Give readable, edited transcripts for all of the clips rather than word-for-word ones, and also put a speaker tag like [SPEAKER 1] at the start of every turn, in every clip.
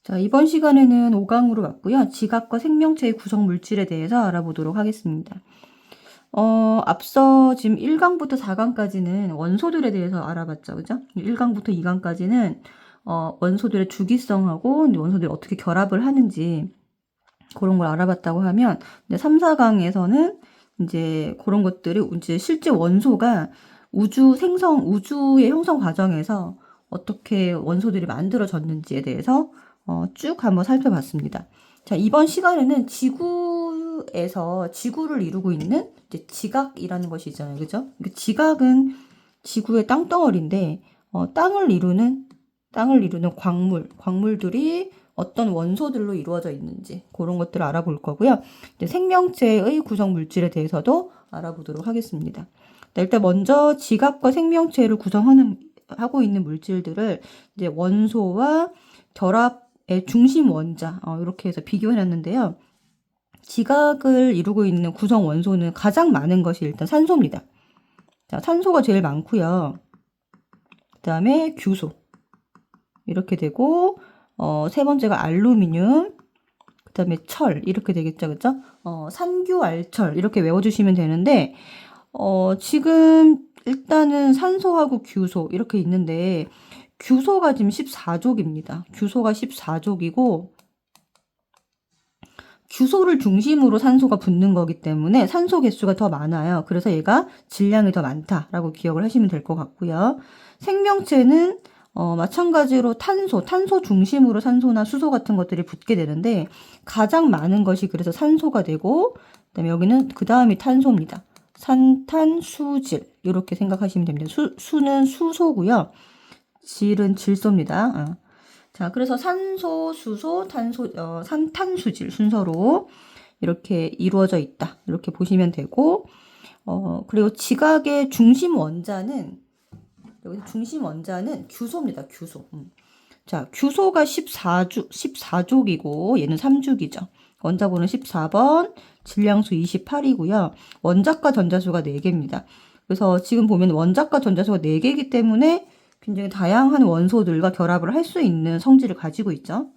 [SPEAKER 1] 자, 이번 시간에는 5강으로 왔고요. 지각과 생명체의 구성 물질에 대해서 알아보도록 하겠습니다. 앞서 지금 1강부터 4강까지는 원소들에 대해서 알아봤죠. 그죠? 1강부터 2강까지는 원소들의 주기성하고 원소들이 어떻게 결합을 하는지 그런 걸 알아봤다고 하면 이제 3, 4강에서는 이제 그런 것들이 이제 실제 원소가 우주의 형성 과정에서 어떻게 원소들이 만들어졌는지에 대해서 쭉 한번 살펴봤습니다. 자, 이번 시간에는 지구에서 지구를 이루고 있는 이제 지각이라는 것이 있잖아요. 그죠? 지각은 지구의 땅덩어리인데, 땅을 이루는 광물들이 어떤 원소들로 이루어져 있는지 그런 것들을 알아볼 거고요. 이제 생명체의 구성 물질에 대해서도 알아보도록 하겠습니다. 일단 먼저 지각과 생명체를 하고 있는 물질들을 이제 원소와 결합의 중심 원자 이렇게 해서 비교해 놨는데요. 지각을 이루고 있는 구성 원소는 가장 많은 것이 일단 산소입니다. 자, 산소가 제일 많고요. 그 다음에 규소 이렇게 되고 세 번째가 알루미늄, 그 다음에 철 이렇게 되겠죠, 그죠? 산규알철 이렇게 외워주시면 되는데 지금 일단은 산소하고 규소 이렇게 있는데 규소가 지금 14족입니다. 규소가 14족이고 규소를 중심으로 산소가 붙는 거기 때문에 산소 개수가 더 많아요. 그래서 얘가 질량이 더 많다라고 기억을 하시면 될 것 같고요. 생명체는 마찬가지로 탄소 중심으로 산소나 수소 같은 것들이 붙게 되는데 가장 많은 것이 그래서 산소가 되고 그다음에 여기는 그 다음이 탄소입니다. 산탄수질 이렇게 생각하시면 됩니다. 수는 수소고요. 질은 질소입니다. 자, 그래서 산소, 수소, 산탄수질 순서로 이렇게 이루어져 있다. 이렇게 보시면 되고, 그리고 지각의 중심 원자는 규소입니다. 규소. 자, 규소가 14족이고, 얘는 3족이죠. 원자번호 14번, 질량수 28이고요. 원자과 전자수가 4개입니다. 그래서 지금 보면 원자과 전자수가 4개이기 때문에 굉장히 다양한 원소들과 결합을 할 수 있는 성질을 가지고 있죠.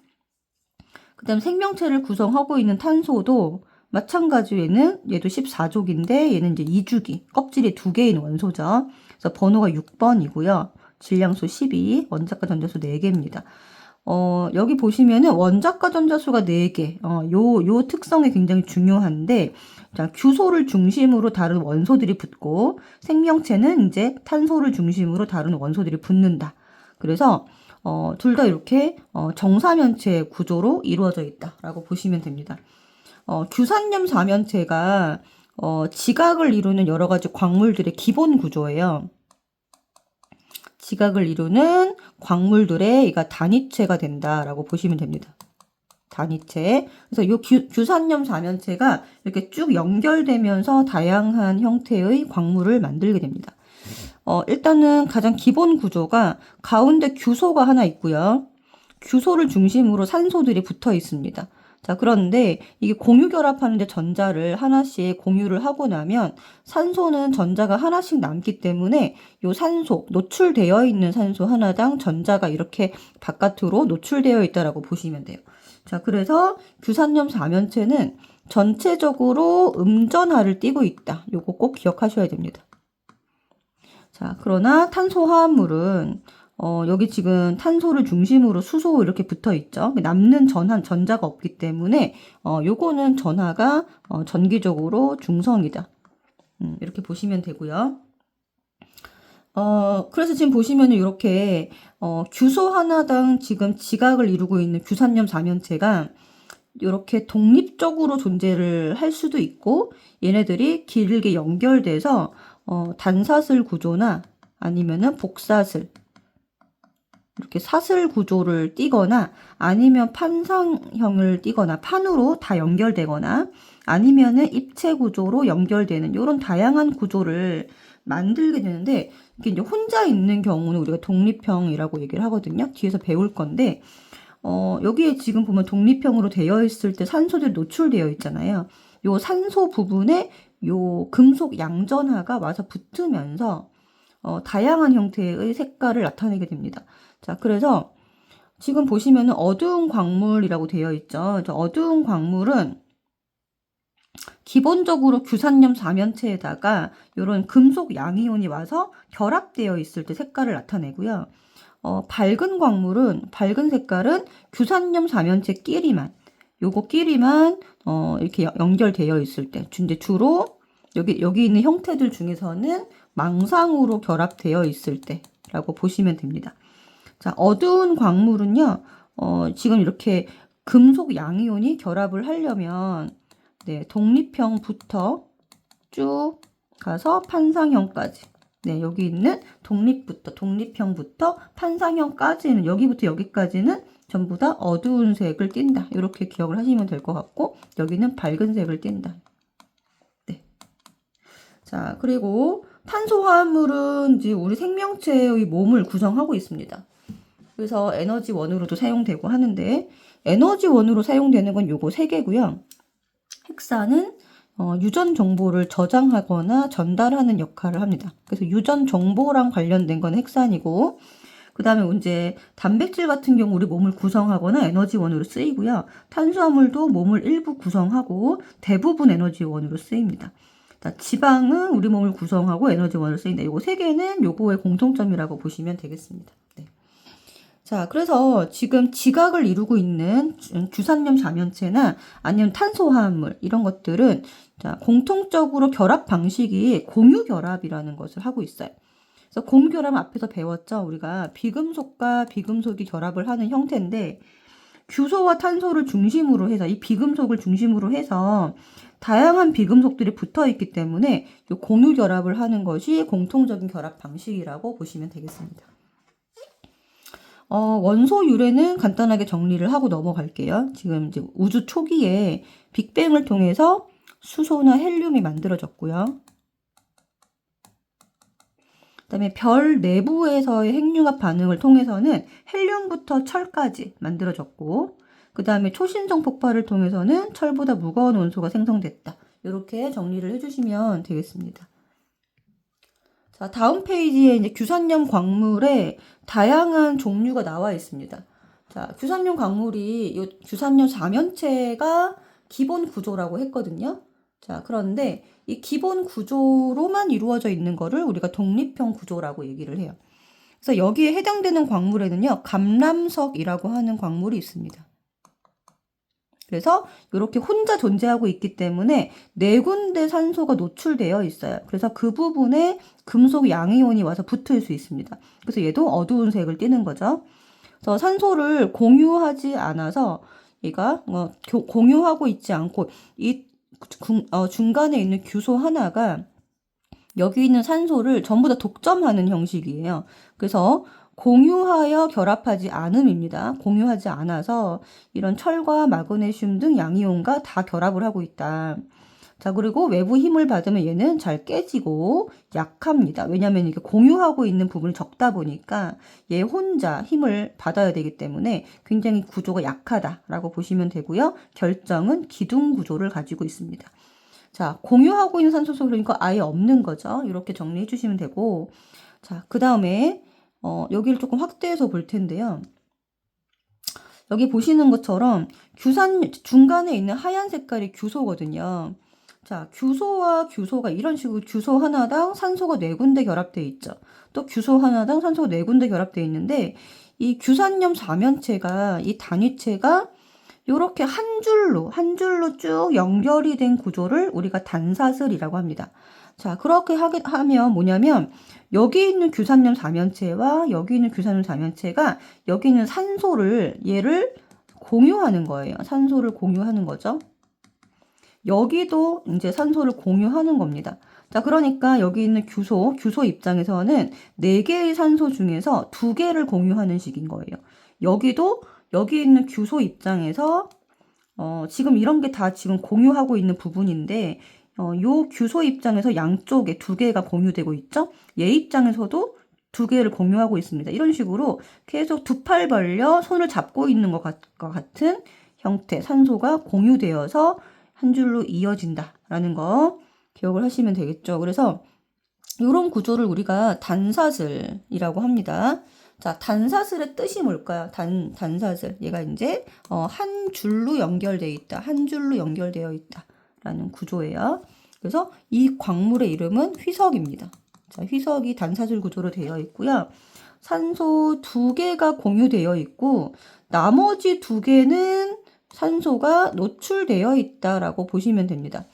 [SPEAKER 1] 그 다음 생명체를 구성하고 있는 탄소도 마찬가지로 얘도 14족인데 얘는 이제 2주기, 껍질이 2개인 원소죠. 그래서 번호가 6번이고요. 질량수 12, 원자과 전자수 4개입니다. 여기 보시면은 원자과 전자수가 4개. 요 특성이 굉장히 중요한데, 자, 규소를 중심으로 다른 원소들이 붙고, 생명체는 이제 탄소를 중심으로 다른 원소들이 붙는다. 그래서, 둘 다 이렇게, 정사면체 구조로 이루어져 있다라고 보시면 됩니다. 규산염 사면체가, 지각을 이루는 여러 가지 광물들의 기본 구조예요. 지각을 이루는 광물들의 단위체가 된다라고 보시면 됩니다. 단위체. 그래서 이 규산염 사면체가 이렇게 쭉 연결되면서 다양한 형태의 광물을 만들게 됩니다. 일단은 가장 기본 구조가 가운데 규소가 하나 있고요. 규소를 중심으로 산소들이 붙어 있습니다. 자, 그런데 이게 공유 결합하는데 전자를 하나씩 공유를 하고 나면 산소는 전자가 하나씩 남기 때문에 요 산소, 노출되어 있는 산소 하나당 전자가 이렇게 바깥으로 노출되어 있다라고 보시면 돼요. 자, 그래서 규산염 사면체는 전체적으로 음전하를 띠고 있다. 요거 꼭 기억하셔야 됩니다. 자, 그러나 탄소화합물은 여기 지금 탄소를 중심으로 수소 이렇게 붙어 있죠. 남는 전자가 없기 때문에 요거는 전하가 전기적으로 중성이다. 이렇게 보시면 되고요. 그래서 지금 보시면 이렇게 규소 하나당 지금 지각을 이루고 있는 규산염 사면체가 이렇게 독립적으로 존재를 할 수도 있고 얘네들이 길게 연결돼서 단사슬 구조나 아니면은 복사슬 이렇게 사슬 구조를 띠거나 아니면 판상형을 띠거나 판으로 다 연결되거나 아니면은 입체 구조로 연결되는 이런 다양한 구조를 만들게 되는데 이게 이제 혼자 있는 경우는 우리가 독립형이라고 얘기를 하거든요. 뒤에서 배울 건데 여기에 지금 보면 독립형으로 되어 있을 때 산소들이 노출되어 있잖아요. 요 산소 부분에 요 금속 양전하가 와서 붙으면서 다양한 형태의 색깔을 나타내게 됩니다. 자, 그래서 지금 보시면은 어두운 광물이라고 되어 있죠. 어두운 광물은 기본적으로 규산염 사면체에다가 이런 금속 양이온이 와서 결합되어 있을 때 색깔을 나타내고요. 밝은 광물은, 밝은 색깔은 규산염 사면체끼리만, 요거끼리만 이렇게 연결되어 있을 때, 이제 주로 여기 있는 형태들 중에서는 망상으로 결합되어 있을 때라고 보시면 됩니다. 자, 어두운 광물은요, 지금 이렇게 금속 양이온이 결합을 하려면, 네, 독립형부터 쭉 가서 판상형까지. 네, 여기 있는 독립형부터 판상형까지는, 여기부터 여기까지는 전부 다 어두운 색을 띈다. 이렇게 기억을 하시면 될 것 같고, 여기는 밝은 색을 띈다. 네. 자, 그리고 탄소화합물은 이제 우리 생명체의 몸을 구성하고 있습니다. 그래서 에너지원으로도 사용되고 하는데, 에너지원으로 사용되는 건 요거 3개고요. 핵산은 유전 정보를 저장하거나 전달하는 역할을 합니다. 그래서 유전 정보랑 관련된 건 핵산이고, 그 다음에 이제 단백질 같은 경우 우리 몸을 구성하거나 에너지원으로 쓰이고요. 탄수화물도 몸을 일부 구성하고 대부분 에너지원으로 쓰입니다. 지방은 우리 몸을 구성하고 에너지원으로 쓰인다. 요거 3개는 요거의 공통점이라고 보시면 되겠습니다. 네. 자, 그래서 지금 지각을 이루고 있는 규산염 자면체나 아니면 탄소화합물 이런 것들은 자, 공통적으로 결합 방식이 공유결합이라는 것을 하고 있어요. 그래서 공유결합 앞에서 배웠죠. 우리가 비금속과 비금속이 결합을 하는 형태인데 규소와 탄소를 중심으로 해서 이 비금속을 중심으로 해서 다양한 비금속들이 붙어 있기 때문에 이 공유결합을 하는 것이 공통적인 결합 방식이라고 보시면 되겠습니다. 원소 유래는 간단하게 정리를 하고 넘어갈게요. 지금 이제 우주 초기에 빅뱅을 통해서 수소나 헬륨이 만들어졌고요. 그다음에 별 내부에서의 핵융합 반응을 통해서는 헬륨부터 철까지 만들어졌고, 그 다음에 초신성 폭발을 통해서는 철보다 무거운 원소가 생성됐다. 이렇게 정리를 해주시면 되겠습니다. 자, 다음 페이지에 이제 규산염 광물의 다양한 종류가 나와 있습니다. 자, 규산염 광물이 이 규산염 사면체가 기본 구조라고 했거든요. 자, 그런데 이 기본 구조로만 이루어져 있는 거를 우리가 독립형 구조라고 얘기를 해요. 그래서 여기에 해당되는 광물에는요, 감람석이라고 하는 광물이 있습니다. 그래서 이렇게 혼자 존재하고 있기 때문에 4군데 산소가 노출되어 있어요. 그래서 그 부분에 금속 양이온이 와서 붙을 수 있습니다. 그래서 얘도 어두운 색을 띠는 거죠. 그래서 산소를 공유하지 않아서 얘가 공유하고 있지 않고 이 중간에 있는 규소 하나가 여기 있는 산소를 전부 다 독점하는 형식이에요. 그래서 공유하여 결합하지 않음입니다. 공유하지 않아서 이런 철과 마그네슘 등 양이온과 다 결합을 하고 있다. 자, 그리고 외부 힘을 받으면 얘는 잘 깨지고 약합니다. 왜냐하면 이게 공유하고 있는 부분이 적다 보니까 얘 혼자 힘을 받아야 되기 때문에 굉장히 구조가 약하다라고 보시면 되고요. 결정은 기둥 구조를 가지고 있습니다. 자, 공유하고 있는 산소수 그러니까 아예 없는 거죠. 이렇게 정리해 주시면 되고, 자, 그 다음에 여기를 조금 확대해서 볼 텐데요. 여기 보시는 것처럼 중간에 있는 하얀 색깔이 규소거든요. 자, 규소와 규소가 이런 식으로 규소 하나당 산소가 4군데 결합되어 있죠. 또 규소 하나당 산소가 4군데 결합되어 있는데 이 규산염 사면체가 이 단위체가 이렇게 한 줄로 쭉 연결이 된 구조를 우리가 단사슬이라고 합니다. 자, 그렇게 하면 뭐냐면 여기 있는 규산염 사면체와 여기 있는 규산염 사면체가 여기 있는 산소를 얘를 공유하는 거예요. 산소를 공유하는 거죠. 여기도 이제 산소를 공유하는 겁니다. 자, 그러니까 여기 있는 규소 입장에서는 4개의 산소 중에서 2개를 공유하는 식인 거예요. 여기도 여기 있는 규소 입장에서 지금 이런 게 다 지금 공유하고 있는 부분인데 요 규소 입장에서 양쪽에 2개가 공유되고 있죠. 얘 입장에서도 2개를 공유하고 있습니다. 이런 식으로 계속 2팔 벌려 손을 잡고 있는 것 같은 형태 산소가 공유되어서 한 줄로 이어진다라는 거 기억을 하시면 되겠죠. 그래서 이런 구조를 우리가 단사슬이라고 합니다. 자, 단사슬의 뜻이 뭘까요? 단사슬. 얘가 이제 한 줄로 연결되어 있다. 한 줄로 연결되어 있다라는 구조예요. 그래서 이 광물의 이름은 휘석입니다. 자, 휘석이 단사슬 구조로 되어 있고요. 산소 2개가 공유되어 있고 나머지 2개는 산소가 노출되어 있다라고 보시면 됩니다.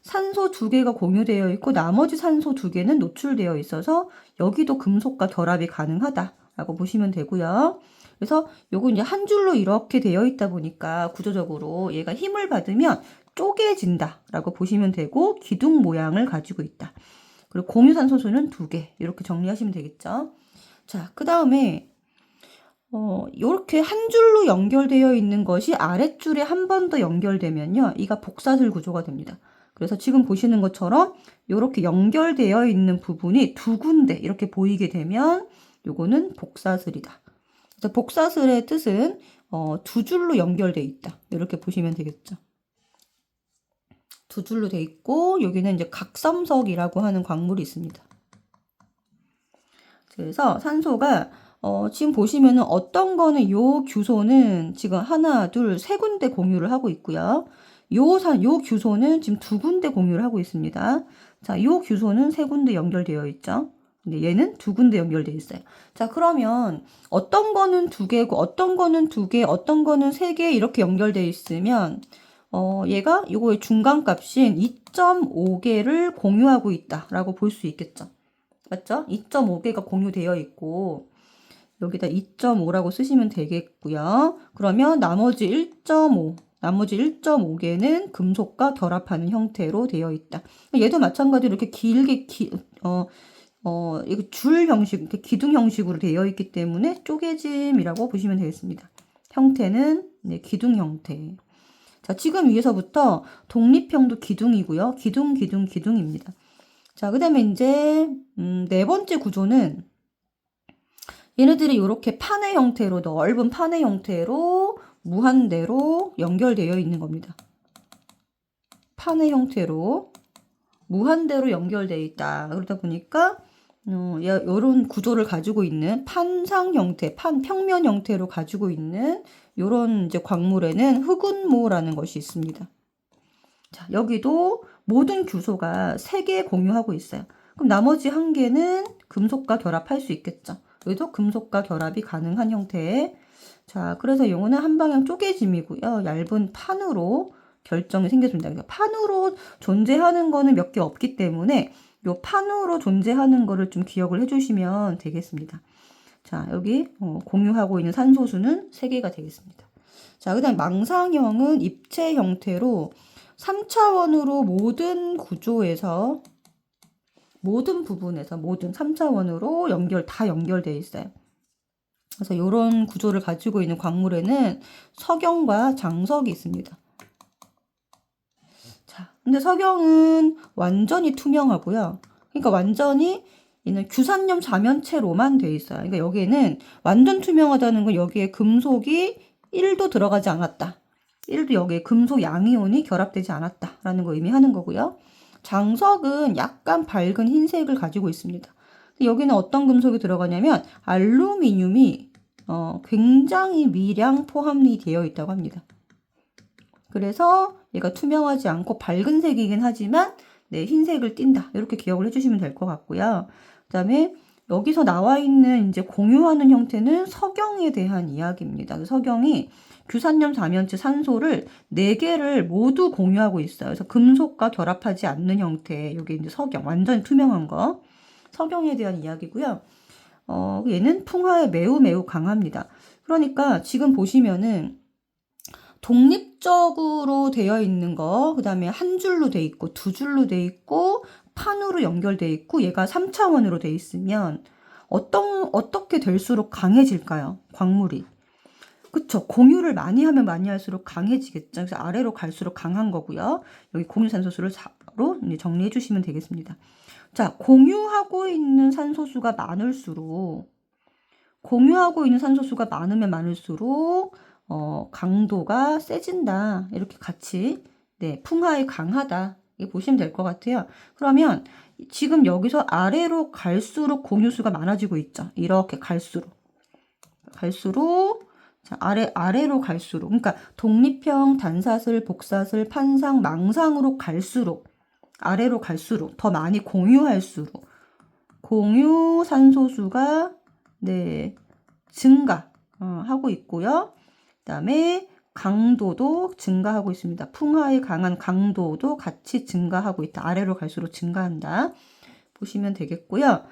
[SPEAKER 1] 산소 2개가 공유되어 있고 나머지 산소 2개는 노출되어 있어서 여기도 금속과 결합이 가능하다라고 보시면 되고요. 그래서 요거 이제 한 줄로 이렇게 되어 있다 보니까 구조적으로 얘가 힘을 받으면 쪼개진다라고 보시면 되고 기둥 모양을 가지고 있다. 그리고 공유 산소수는 2개 이렇게 정리하시면 되겠죠. 자, 그 다음에 요렇게 한 줄로 연결되어 있는 것이 아랫줄에 한 번 더 연결되면요. 이가 복사슬 구조가 됩니다. 그래서 지금 보시는 것처럼 요렇게 연결되어 있는 부분이 2군데 이렇게 보이게 되면 요거는 복사슬이다. 그래서 복사슬의 뜻은 2줄로 연결되어 있다. 이렇게 보시면 되겠죠. 2줄로 돼 있고 여기는 이제 각섬석이라고 하는 광물이 있습니다. 그래서 산소가 지금 보시면은 어떤 거는 요 규소는 지금 하나, 둘, 세 군데 공유를 하고 있고요. 요 규소는 지금 2군데 공유를 하고 있습니다. 자, 요 규소는 3군데 연결되어 있죠. 근데 얘는 2군데 연결되어 있어요. 자, 그러면 어떤 거는 2개고 어떤 거는 2개, 어떤 거는 3개 이렇게 연결되어 있으면 얘가 요거의 중간값인 2.5개를 공유하고 있다라고 볼 수 있겠죠. 맞죠? 2.5개가 공유되어 있고 여기다 2.5라고 쓰시면 되겠고요. 그러면 나머지 1.5개는 금속과 결합하는 형태로 되어 있다. 얘도 마찬가지로 이렇게 길게 이거 줄 형식, 이렇게 기둥 형식으로 되어 있기 때문에 쪼개짐이라고 보시면 되겠습니다. 형태는 네, 기둥 형태. 자, 지금 위에서부터 독립형도 기둥이고요. 기둥입니다. 자, 그 다음에 이제, 4번째 구조는 얘네들이 이렇게 판의 형태로, 넓은 판의 형태로 무한대로 연결되어 있는 겁니다. 판의 형태로 무한대로 연결되어 있다. 그러다 보니까, 이런 구조를 가지고 있는 판상 형태, 평면 형태로 가지고 있는 이런 이제 광물에는 흑운모라는 것이 있습니다. 자, 여기도 모든 규소가 3개 공유하고 있어요. 그럼 나머지 1개는 금속과 결합할 수 있겠죠. 여기도 금속과 결합이 가능한 형태의 자, 그래서 요거는 한 방향 쪼개짐이고요. 얇은 판으로 결정이 생겨줍니다. 그러니까 판으로 존재하는 거는 몇 개 없기 때문에 요 판으로 존재하는 거를 좀 기억을 해주시면 되겠습니다. 자, 여기 공유하고 있는 산소수는 3개가 되겠습니다. 자, 그 다음 망상형은 입체 형태로 3차원으로 모든 구조에서 모든 부분에서 모든 3차원으로 다 연결되어 있어요. 그래서 이런 구조를 가지고 있는 광물에는 석영과 장석이 있습니다. 자, 근데 석영은 완전히 투명하고요. 그러니까 완전히 얘는 규산염 자면체로만 되어 있어요. 그러니까 여기에는 완전 투명하다는 건 여기에 금속이 1도 들어가지 않았다. 1도 여기에 금속 양이온이 결합되지 않았다라는 거 의미하는 거고요. 장석은 약간 밝은 흰색을 가지고 있습니다. 여기는 어떤 금속이 들어가냐면 알루미늄이 굉장히 미량 포함이 되어 있다고 합니다. 그래서 얘가 투명하지 않고 밝은 색이긴 하지만 네, 흰색을 띈다. 이렇게 기억을 해주시면 될 것 같고요. 그 다음에 여기서 나와 있는 이제 공유하는 형태는 석영에 대한 이야기입니다. 석영이 규산염 자면체 산소를 4개를 모두 공유하고 있어요. 그래서 금속과 결합하지 않는 형태. 여기 이제 석영, 완전 투명한 거. 석영에 대한 이야기고요. 얘는 풍화에 매우 강합니다. 그러니까 지금 보시면은 독립적으로 되어 있는 거, 그 다음에 한 줄로 돼 있고, 2줄로 돼 있고, 판으로 연결돼 있고, 얘가 3차원으로 돼 있으면 어떻게 될수록 강해질까요? 광물이. 그쵸. 공유를 많이 하면 많이 할수록 강해지겠죠. 그래서 아래로 갈수록 강한 거고요. 여기 공유산소수를 4로 정리해 주시면 되겠습니다. 자, 공유하고 있는 산소수가 많을수록 많으면 많을수록 강도가 세진다. 이렇게 같이 네, 풍화에 강하다. 이렇게 보시면 될 것 같아요. 그러면 지금 여기서 아래로 갈수록 공유수가 많아지고 있죠. 이렇게 갈수록. 자, 아래로 갈수록, 그러니까 독립형, 단사슬, 복사슬, 판상, 망상으로 갈수록, 아래로 갈수록, 더 많이 공유할수록, 공유 산소수가, 네, 하고 있고요. 그 다음에 강도도 증가하고 있습니다. 풍화의 강한 강도도 같이 증가하고 있다. 아래로 갈수록 증가한다. 보시면 되겠고요.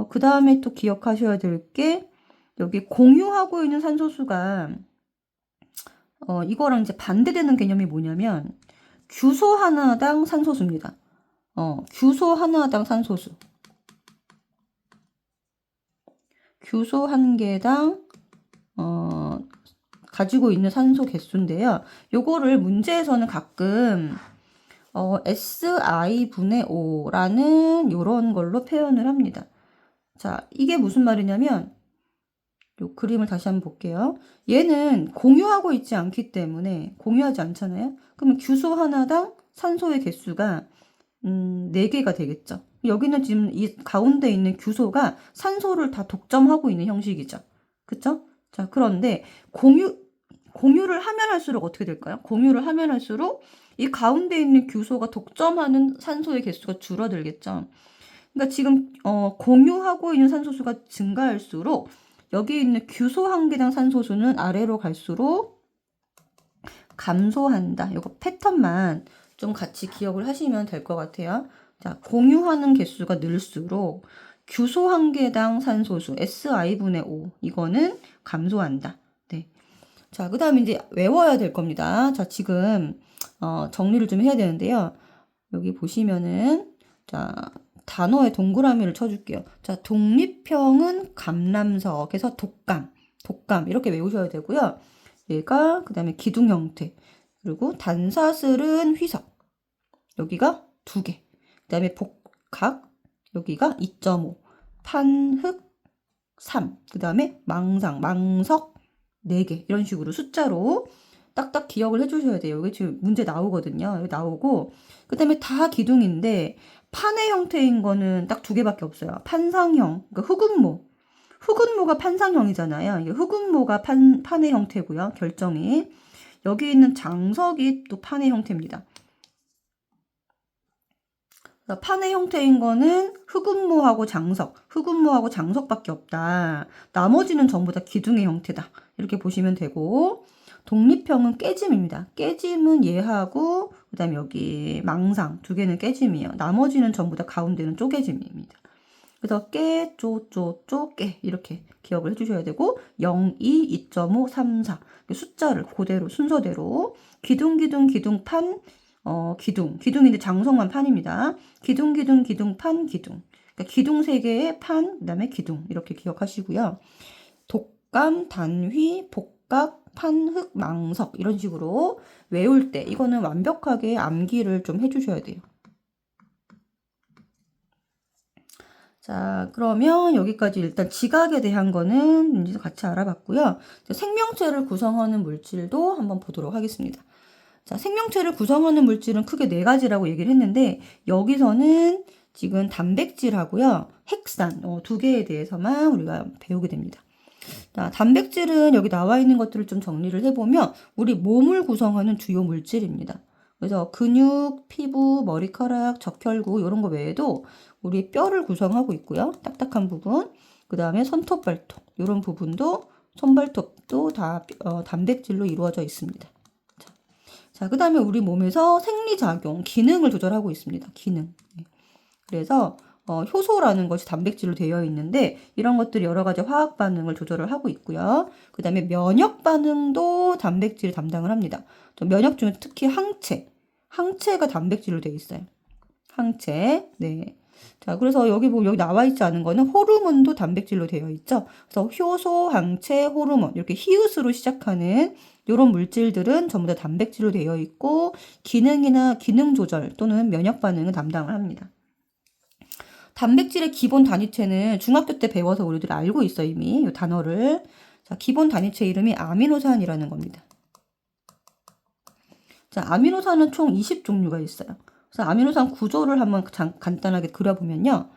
[SPEAKER 1] 그 다음에 또 기억하셔야 될 게, 여기 공유하고 있는 산소수가 이거랑 이제 반대되는 개념이 뭐냐면 규소 하나당 산소수입니다. 규소 하나당 산소수. 규소 한 개당 가지고 있는 산소 개수인데요. 요거를 문제에서는 가끔 SI분의 5라는 요런 걸로 표현을 합니다. 자, 이게 무슨 말이냐면 요 그림을 다시 한번 볼게요. 얘는 공유하고 있지 않기 때문에 공유하지 않잖아요. 그러면 규소 하나당 산소의 개수가 4개가 되겠죠. 여기는 지금 이 가운데 있는 규소가 산소를 다 독점하고 있는 형식이죠. 그쵸? 자, 그런데 공유를 하면 할수록 어떻게 될까요? 공유를 하면 할수록 이 가운데 있는 규소가 독점하는 산소의 개수가 줄어들겠죠. 그러니까 지금 공유하고 있는 산소수가 증가할수록 여기 있는 규소 한 개당 산소수는 아래로 갈수록 감소한다. 이거 패턴만 좀 같이 기억을 하시면 될 것 같아요. 자, 공유하는 개수가 늘수록 규소 한 개당 산소수 SI분의 5 이거는 감소한다. 네. 자, 그 다음에 이제 외워야 될 겁니다. 자, 지금 정리를 좀 해야 되는데요. 여기 보시면은 자, 단어에 동그라미를 쳐줄게요. 자, 독립형은 감람석에서 독감 이렇게 외우셔야 되고요. 얘가 그 다음에 기둥 형태, 그리고 단사슬은 휘석, 여기가 2개, 그 다음에 복각, 여기가 2.5, 판흑 3, 그 다음에 망석 4개, 이런 식으로 숫자로 딱딱 기억을 해주셔야 돼요. 여기 지금 문제 나오거든요. 여기 나오고, 그 다음에 다 기둥인데 판의 형태인 거는 딱 2개밖에 없어요. 판상형, 그러니까 흑운모가 판상형이잖아요. 흑운모가 판의 형태고요. 결정이. 여기 있는 장석이 또 판의 형태입니다. 판의 형태인 거는 흑운모하고 장석밖에 없다. 나머지는 전부 다 기둥의 형태다. 이렇게 보시면 되고, 독립형은 깨짐입니다. 깨짐은 얘하고 그 다음에 여기 망상 2개는 깨짐이에요. 나머지는 전부 다 가운데는 쪼개짐입니다. 그래서 깨, 깨 이렇게 기억을 해주셔야 되고 0, 2, 2.5, 3, 4 숫자를 그대로 순서대로 기둥판 기둥인데 장성만 판입니다. 기둥 판 기둥 그러니까 기둥 3개의 판 그다음에 기둥 이렇게 기억하시고요. 독감, 단휘, 복각, 판흑, 망석 이런 식으로 외울 때 이거는 완벽하게 암기를 좀 해주셔야 돼요. 자, 그러면 여기까지 일단 지각에 대한 거는 이제 같이 알아봤고요. 생명체를 구성하는 물질도 한번 보도록 하겠습니다. 자, 생명체를 구성하는 물질은 크게 4가지라고 얘기를 했는데 여기서는 지금 단백질하고요. 핵산 2개에 대해서만 우리가 배우게 됩니다. 자, 단백질은 여기 나와 있는 것들을 좀 정리를 해보면 우리 몸을 구성하는 주요 물질입니다. 그래서 근육, 피부, 머리카락, 적혈구 이런 거 외에도 우리 뼈를 구성하고 있고요. 딱딱한 부분. 그 다음에 손톱, 발톱 이런 부분도 손발톱도 다 단백질로 이루어져 있습니다. 자, 그 다음에 우리 몸에서 생리작용, 기능을 조절하고 있습니다. 기능. 그래서 효소라는 것이 단백질로 되어 있는데 이런 것들이 여러 가지 화학 반응을 조절을 하고 있고요. 그 다음에 면역 반응도 단백질이 담당을 합니다. 면역 중에 특히 항체가 단백질로 되어 있어요. 항체. 네. 자, 그래서 여기 보면 여기 나와 있지 않은 거는 호르몬도 단백질로 되어 있죠. 그래서 효소, 항체, 호르몬 이렇게 히읗으로 시작하는 이런 물질들은 전부 다 단백질로 되어 있고 기능이나 기능 조절 또는 면역 반응을 담당을 합니다. 단백질의 기본 단위체는 중학교 때 배워서 우리들이 알고 있어 이미 이 단어를. 자, 기본 단위체 이름이 아미노산이라는 겁니다. 자, 아미노산은 총 20종류가 있어요. 그래서 아미노산 구조를 한번 간단하게 그려보면요.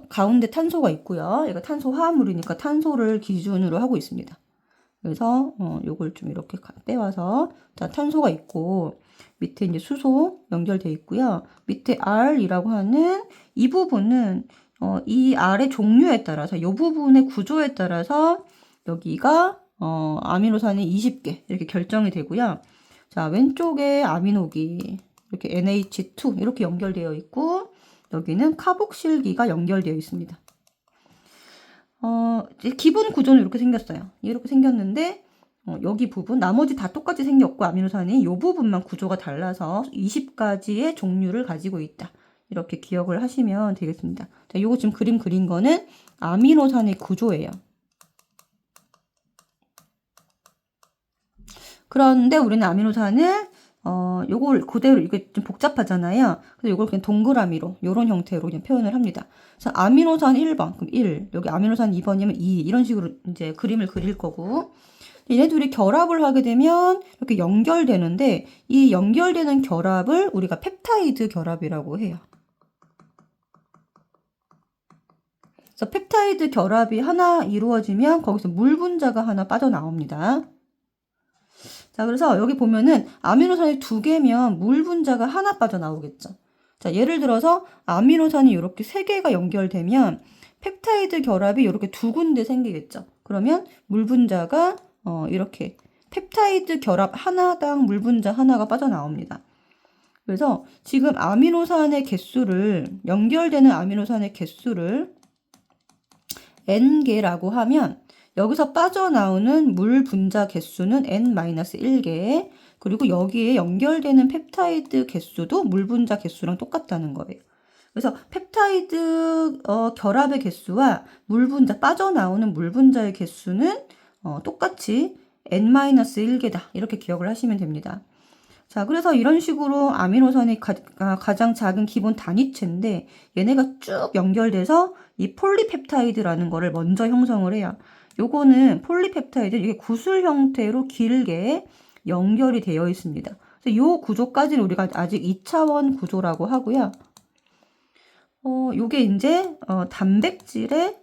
[SPEAKER 1] 가운데 탄소가 있고요. 얘가 탄소 화합물이니까 탄소를 기준으로 하고 있습니다. 그래서 요걸 좀 이렇게 빼와서 자, 탄소가 있고 밑에 이제 수소 연결되어 있고요. 밑에 R이라고 하는 이 부분은 이 R의 종류에 따라서 이 부분의 구조에 따라서 여기가 아미노산이 20개 이렇게 결정이 되고요. 자, 왼쪽에 아미노기 이렇게 NH2 이렇게 연결되어 있고 여기는 카복실기가 연결되어 있습니다. 기본 구조는 이렇게 생겼어요. 이렇게 생겼는데 여기 부분 나머지 다 똑같이 생겼고 아미노산이 이 부분만 구조가 달라서 20가지의 종류를 가지고 있다. 이렇게 기억을 하시면 되겠습니다. 자, 요거 지금 그림 그린 거는 아미노산의 구조예요. 그런데 우리는 아미노산을 요걸 그대로 이게 좀 복잡하잖아요. 그래서 요걸 그냥 동그라미로 요런 형태로 그냥 표현을 합니다. 그래서 아미노산 1번, 그럼 1, 여기 아미노산 2번이면 2 이런 식으로 이제 그림을 그릴 거고 얘네 둘이 결합을 하게 되면 이렇게 연결되는데 이 연결되는 결합을 우리가 펩타이드 결합이라고 해요. 그래서 펩타이드 결합이 하나 이루어지면 거기서 물 분자가 하나 빠져나옵니다. 자, 그래서 여기 보면은 아미노산이 2개면 물 분자가 하나 빠져나오겠죠. 자, 예를 들어서 아미노산이 이렇게 3개가 연결되면 펩타이드 결합이 이렇게 2군데 생기겠죠. 그러면 물 분자가 이렇게 펩타이드 결합 하나당 물 분자 하나가 빠져나옵니다. 그래서 지금 아미노산의 개수를 연결되는 아미노산의 개수를 n개라고 하면 여기서 빠져나오는 물 분자 개수는 n-1개 그리고 여기에 연결되는 펩타이드 개수도 물 분자 개수랑 똑같다는 거예요. 그래서 펩타이드 결합의 개수와 물 분자 빠져나오는 물 분자의 개수는 똑같이 n-1개다 이렇게 기억을 하시면 됩니다. 자, 그래서 이런 식으로 아미노산이 가장 작은 기본 단위체인데 얘네가 쭉 연결돼서 이 폴리펩타이드라는 거를 먼저 형성을 해요. 요거는 폴리펩타이드 이게 구슬 형태로 길게 연결이 되어 있습니다. 그래서 요 구조까지는 우리가 아직 2차원 구조라고 하고요. 요게 이제 단백질이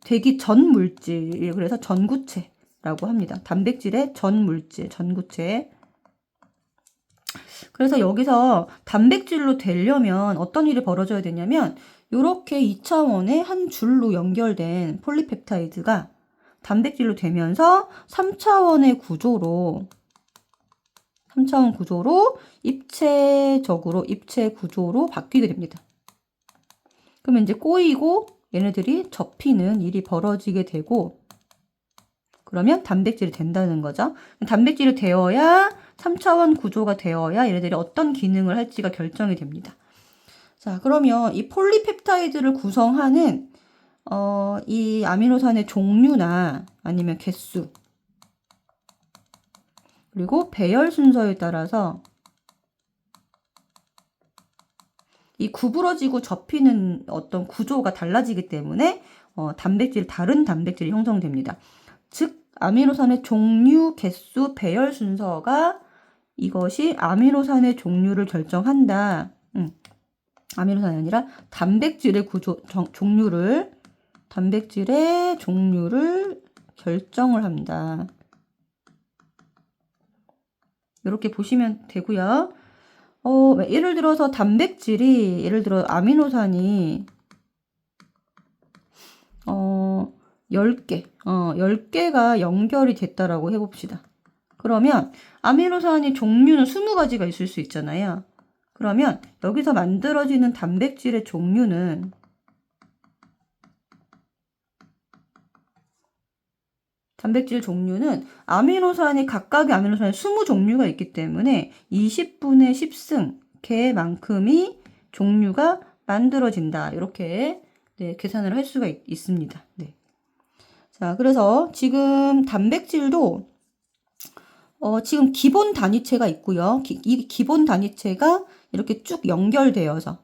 [SPEAKER 1] 되기 전 물질, 그래서 전구체라고 합니다. 단백질의 전 물질, 전구체. 그래서 여기서 단백질로 되려면 어떤 일이 벌어져야 되냐면 이렇게 2차원의 한 줄로 연결된 폴리펩타이드가 단백질로 되면서 3차원의 구조로 입체 구조로 바뀌게 됩니다. 그러면 이제 꼬이고 얘네들이 접히는 일이 벌어지게 되고 그러면 단백질이 된다는 거죠. 단백질이 되어야 3차원 구조가 되어야 얘네들이 어떤 기능을 할지가 결정이 됩니다. 자, 그러면 이 폴리펩타이드를 구성하는 이 아미노산의 종류나 아니면 개수 그리고 배열 순서에 따라서 이 구부러지고 접히는 어떤 구조가 달라지기 때문에 다른 단백질이 형성됩니다. 즉 아미노산의 종류, 개수, 배열 순서가 이것이 아미노산의 종류를 결정한다. 아미노산이 아니라 단백질의 종류를 결정을 합니다. 이렇게 보시면 되고요. 예를 들어서 예를 들어 아미노산이 10개가 연결이 됐다라고 해봅시다. 그러면 아미노산이 종류는 20가지가 있을 수 있잖아요. 그러면 여기서 만들어지는 단백질의 종류는 각각의 아미노산에 20종류가 있기 때문에 20분의 10승 개만큼이 종류가 만들어진다. 이렇게 계산을 할 수가 있습니다. 네. 자, 그래서 지금 단백질도 지금 기본 단위체가 있고요. 이 기본 단위체가 이렇게 쭉 연결되어서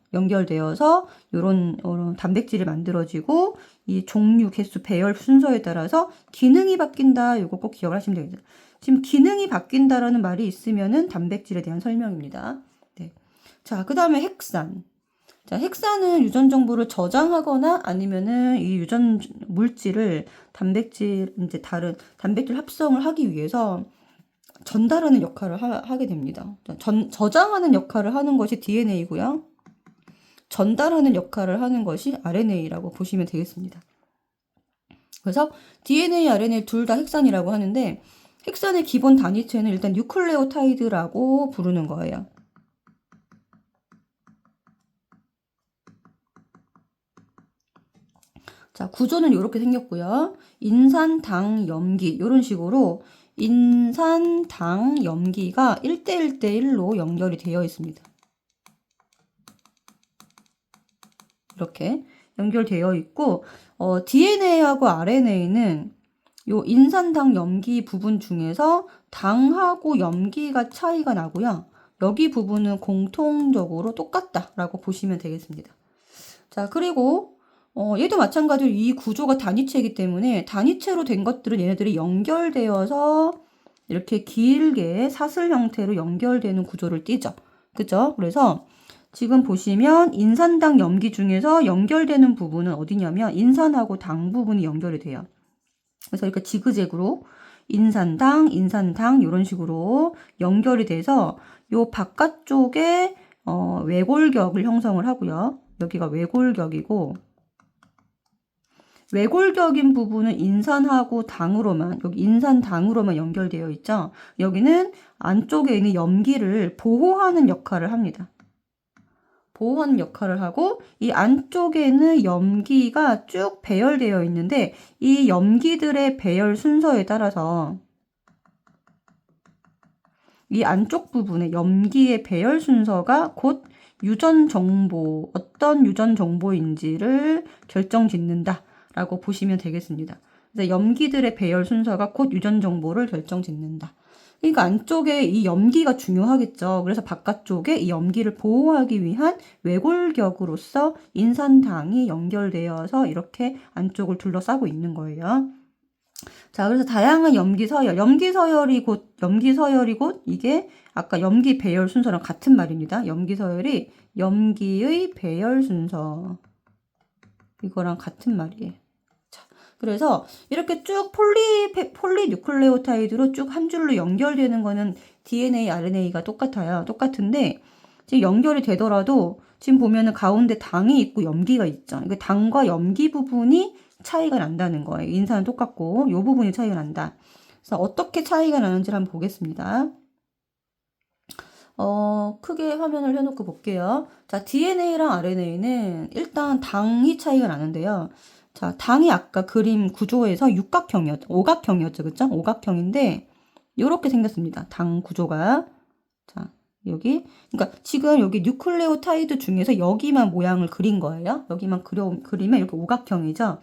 [SPEAKER 1] 이런 단백질이 만들어지고 이 종류, 개수, 배열 순서에 따라서 기능이 바뀐다. 이거 꼭 기억을 하시면 되겠죠. 지금 기능이 바뀐다라는 말이 있으면은 단백질에 대한 설명입니다. 네. 자, 그 다음에 핵산. 자, 헥사는 유전 정보를 저장하거나 아니면은 이 유전 물질을 단백질, 이제 다른 단백질 합성을 하기 위해서 전달하는 역할을 하게 됩니다. 저장하는 역할을 하는 것이 DNA고요. 전달하는 역할을 하는 것이 RNA라고 보시면 되겠습니다. 그래서 DNA, RNA 둘 다 헥산이라고 하는데 헥산의 기본 단위체는 일단 뉴클레오타이드라고 부르는 거예요. 자, 구조는 이렇게 생겼고요. 인산, 당, 염기 이런 식으로 인산, 당, 염기가 1대1대1로 연결이 되어 있습니다. 이렇게 연결되어 있고 DNA하고 RNA는 요 인산, 당, 염기 부분 중에서 당하고 염기가 차이가 나고요. 여기 부분은 공통적으로 똑같다라고 보시면 되겠습니다. 자, 그리고 얘도 마찬가지로 이 구조가 단위체이기 때문에 단위체로 된 것들은 얘네들이 연결되어서 이렇게 길게 사슬 형태로 연결되는 구조를 띠죠. 그죠? 그래서 지금 보시면 인산당 염기 중에서 연결되는 부분은 어디냐면 인산하고 당 부분이 연결이 돼요. 그래서 이렇게 지그재그로 인산당, 인산당 이런 식으로 연결이 돼서 요 바깥쪽에 외골격을 형성을 하고요. 여기가 외골격이고 외골격인 부분은 인산하고 당으로만, 여기 인산당으로만 연결되어 있죠. 여기는 안쪽에 있는 염기를 보호하는 역할을 합니다. 보호하는 역할을 하고 이 안쪽에는 염기가 쭉 배열되어 있는데 이 염기들의 배열 순서에 따라서 이 안쪽 부분의 염기의 배열 순서가 곧 유전 정보, 어떤 유전 정보인지를 결정짓는다 라고 보시면 되겠습니다. 그래서 염기들의 배열 순서가 곧 유전 정보를 결정짓는다. 그러니까 안쪽에 이 염기가 중요하겠죠. 그래서 바깥쪽에 이 염기를 보호하기 위한 외골격으로서 인산당이 연결되어서 이렇게 안쪽을 둘러싸고 있는 거예요. 자, 그래서 다양한 염기서열이 곧 이게 아까 염기 배열 순서랑 같은 말입니다. 염기서열이 염기의 배열 순서. 이거랑 같은 말이에요. 자, 그래서 이렇게 쭉 폴리뉴클레오타이드로 쭉 한 줄로 연결되는 거는 DNA, RNA가 똑같아요. 똑같은데 지금 연결이 되더라도 지금 보면은 가운데 당이 있고 염기가 있죠. 이게 당과 염기 부분이 차이가 난다는 거예요. 인산은 똑같고 이 부분이 차이가 난다. 그래서 어떻게 차이가 나는지를 한번 보겠습니다. 크게 화면을 해놓고 볼게요. 자, DNA랑 RNA는 일단 당이 차이가 나는데요. 자, 당이 아까 그림 구조에서 오각형이었죠. 그쵸? 오각형인데, 요렇게 생겼습니다. 당 구조가. 자, 여기. 그러니까 지금 여기 뉴클레오타이드 중에서 여기만 모양을 그린 거예요. 여기만 그리면 이렇게 오각형이죠.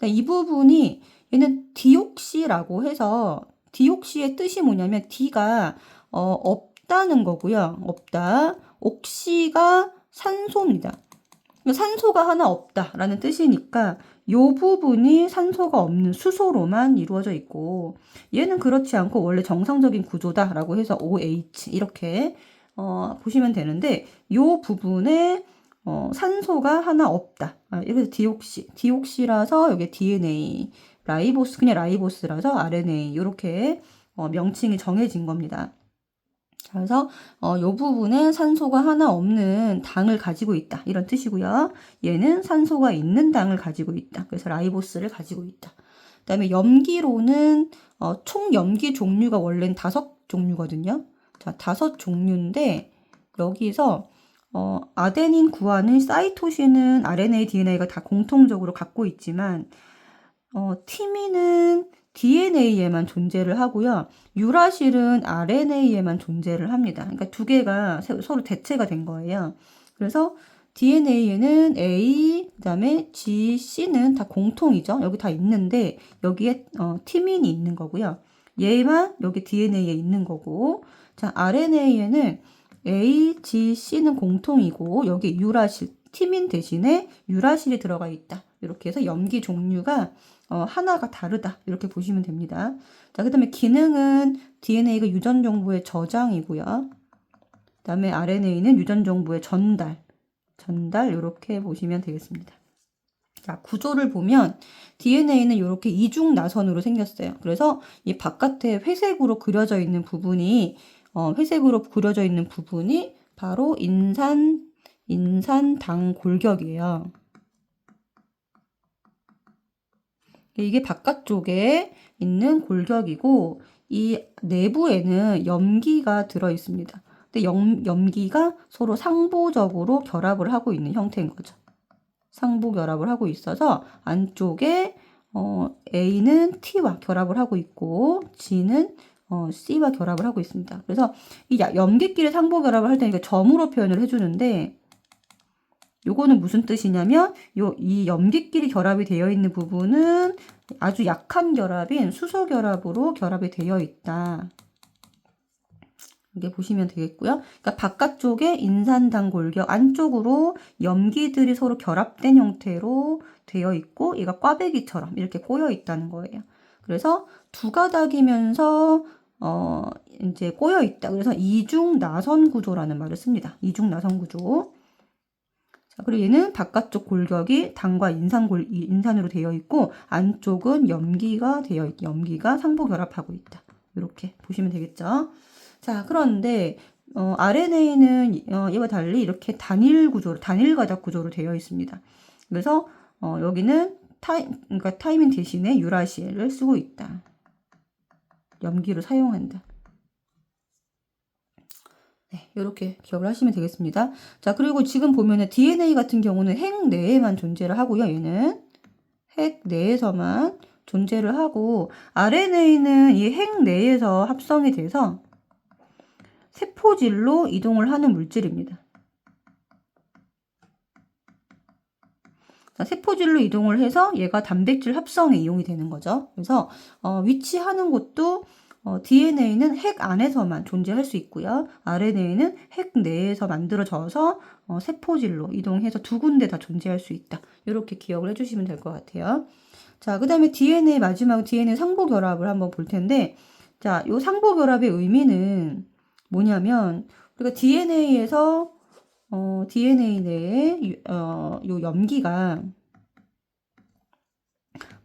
[SPEAKER 1] 이 부분이 얘는 디옥시라고 해서 디옥시의 뜻이 뭐냐면 D가 없다는 거고요. 없다. 옥시가 산소입니다. 산소가 하나 없다라는 뜻이니까 요 부분이 산소가 없는 수소로만 이루어져 있고 얘는 그렇지 않고 원래 정상적인 구조다라고 해서 OH 이렇게 보시면 되는데 요 부분에 산소가 하나 없다. 이래서 디옥시라서 여기 DNA, 그냥 라이보스라서 RNA 이렇게 명칭이 정해진 겁니다. 그래서 요 부분에 산소가 하나 없는 당을 가지고 있다. 이런 뜻이고요. 얘는 산소가 있는 당을 가지고 있다. 그래서 라이보스를 가지고 있다. 그다음에 염기로는 총 염기 종류가 원래는 5종류거든요. 자, 5종류인데 여기서 아데닌, 구아닌, 사이토신은 RNA, DNA가 다 공통적으로 갖고 있지만 티민은 DNA에만 존재를 하고요. 유라실은 RNA에만 존재를 합니다. 그러니까 두 개가 서로 대체가 된 거예요. 그래서 DNA에는 A, 그다음에 G, C는 다 공통이죠. 여기 다 있는데 여기에 티민이 있는 거고요. 얘만 여기 DNA에 있는 거고, 자, RNA에는 A, G, C는 공통이고 여기 유라실, 티민 대신에 유라실이 들어가 있다. 이렇게 해서 염기 종류가 하나가 다르다. 이렇게 보시면 됩니다. 자, 그 다음에 기능은 DNA가 유전 정보의 저장이고요. 그 다음에 RNA는 유전 정보의 전달. 전달 이렇게 보시면 되겠습니다. 자, 구조를 보면 DNA는 이렇게 이중 나선으로 생겼어요. 그래서 이 바깥에 회색으로 그려져 있는 부분이 바로 인산당 골격이에요. 이게 바깥쪽에 있는 골격이고 이 내부에는 염기가 들어 있습니다. 근데 염기가 서로 상보적으로 결합을 하고 있는 형태인 거죠. 상부 결합을 하고 있어서 안쪽에 A는 T와 결합을 하고 있고 G는 C와 결합을 하고 있습니다. 그래서 이 염기끼리 상부 결합을 할 때니까 점으로 표현을 해주는데 요거는 무슨 뜻이냐면 이 염기끼리 결합이 되어 있는 부분은 아주 약한 결합인 수소 결합으로 결합이 되어 있다. 이렇게 보시면 되겠고요. 그러니까 바깥쪽에 인산당 골격, 안쪽으로 염기들이 서로 결합된 형태로 되어 있고 얘가 꽈배기처럼 이렇게 꼬여 있다는 거예요. 그래서 두 가닥이면서 이제 꼬여 있다. 그래서 이중 나선 구조라는 말을 씁니다. 이중 나선 구조. 자, 그리고 얘는 바깥쪽 골격이 당과 인산으로 되어 있고 안쪽은 염기가 상부 결합하고 있다. 이렇게 보시면 되겠죠. 자, 그런데 RNA는 이와 달리 이렇게 단일 가닥 구조로 되어 있습니다. 그래서 여기는 그러니까 타이민 대신에 유라시엘을 쓰고 있다. 염기를 사용한다. 네, 이렇게 기억을 하시면 되겠습니다. 자, 그리고 지금 보면은 DNA 같은 경우는 핵 내에만 존재를 하고요. 얘는 핵 내에서만 존재를 하고 RNA는 이 핵 내에서 합성이 돼서 세포질로 이동을 하는 물질입니다. 자, 세포질로 이동을 해서 얘가 단백질 합성에 이용이 되는 거죠. 그래서 위치하는 곳도 DNA는 핵 안에서만 존재할 수 있고요. RNA는 핵 내에서 만들어져서 세포질로 이동해서 두 군데 다 존재할 수 있다. 이렇게 기억을 해주시면 될 것 같아요. 자, 그 다음에 마지막 DNA 상보 결합을 한번 볼 텐데, 자, 요 상보 결합의 의미는 뭐냐면 우리가 DNA에서 DNA 내에 요 염기가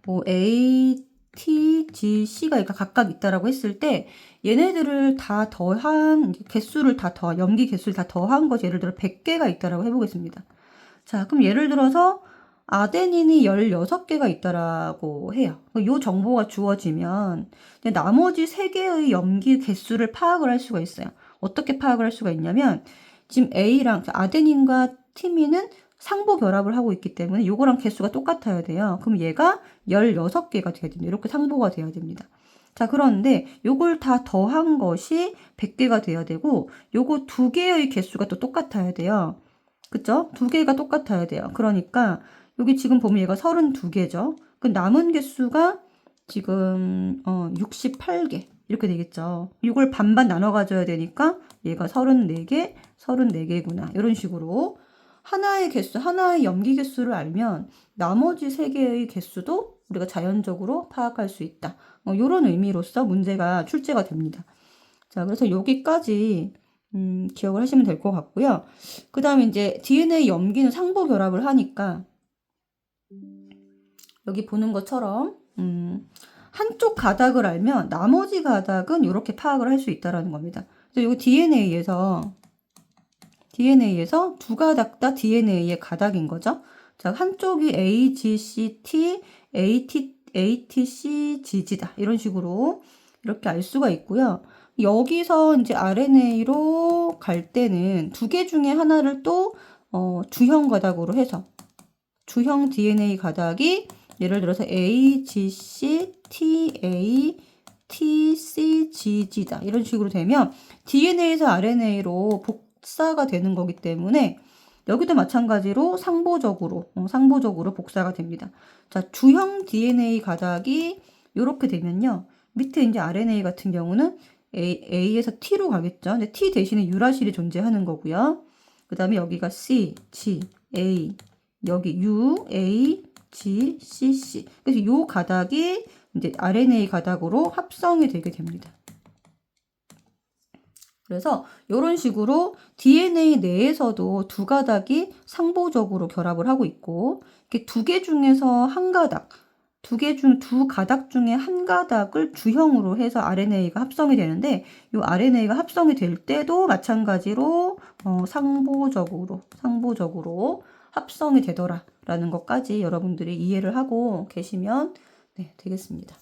[SPEAKER 1] 뭐 A, T, G, C가 각각 있다라고 했을 때 얘네들을 다 더한 염기 개수를 다 더한 것이 예를 들어 100개가 있다라고 해보겠습니다. 자, 그럼 예를 들어서 아데닌이 16개가 있다라고 해요. 이 정보가 주어지면 나머지 3개의 염기 개수를 파악을 할 수가 있어요. 어떻게 파악을 할 수가 있냐면 지금 A랑 아데닌과 티민은 상보 결합을 하고 있기 때문에 요거랑 개수가 똑같아야 돼요. 그럼 얘가 16개가 돼야 됩니다. 이렇게 상보가 돼야 됩니다. 자, 그런데 요걸 다 더한 것이 100개가 돼야 되고 요거 2개의 개수가 또 똑같아야 돼요. 그쵸? 2개가 똑같아야 돼요. 그러니까 여기 지금 보면 얘가 32개죠. 그 남은 개수가 지금 68개 이렇게 되겠죠. 이걸 반반 나눠 가져야 되니까 얘가 34개구나. 이런 식으로 하나의 염기 개수를 알면 나머지 3개의 개수도 우리가 자연적으로 파악할 수 있다. 이런 의미로서 문제가 출제가 됩니다. 자, 그래서 여기까지 기억을 하시면 될 것 같고요. 그 다음에 이제 DNA 염기는 상보 결합을 하니까 여기 보는 것처럼 한쪽 가닥을 알면 나머지 가닥은 이렇게 파악을 할 수 있다라는 겁니다. 그래서 여기 DNA에서 두 가닥 다 DNA의 가닥인 거죠. 자, 한쪽이 A, G, C, T, A, T, C, G, G다. 이런 식으로 이렇게 알 수가 있고요. 여기서 이제 RNA로 갈 때는 2개 중에 하나를 또 주형 가닥으로 해서 주형 DNA 가닥이 예를 들어서 A, G, C, T, A, T, C, G, G다. 이런 식으로 되면 DNA에서 RNA로 복사가 되는 거기 때문에 여기도 마찬가지로 상보적으로 복사가 됩니다. 자, 주형 DNA 가닥이 이렇게 되면요. 밑에 이제 RNA 같은 경우는 A에서 T로 가겠죠. 근데 T 대신에 유라실이 존재하는 거고요. 그 다음에 여기가 C, G, A, 여기 U, A, G, C, C. 그래서 이 가닥이 이제 RNA 가닥으로 합성이 되게 됩니다. 그래서 이런 식으로 DNA 내에서도 두 가닥이 상보적으로 결합을 하고 있고, 이렇게 두 개 중에서 한 가닥, 두 가닥 중에 한 가닥을 주형으로 해서 RNA가 합성이 되는데, 이 RNA가 합성이 될 때도 마찬가지로 상보적으로 합성이 되더라라는 것까지 여러분들이 이해를 하고 계시면 되겠습니다.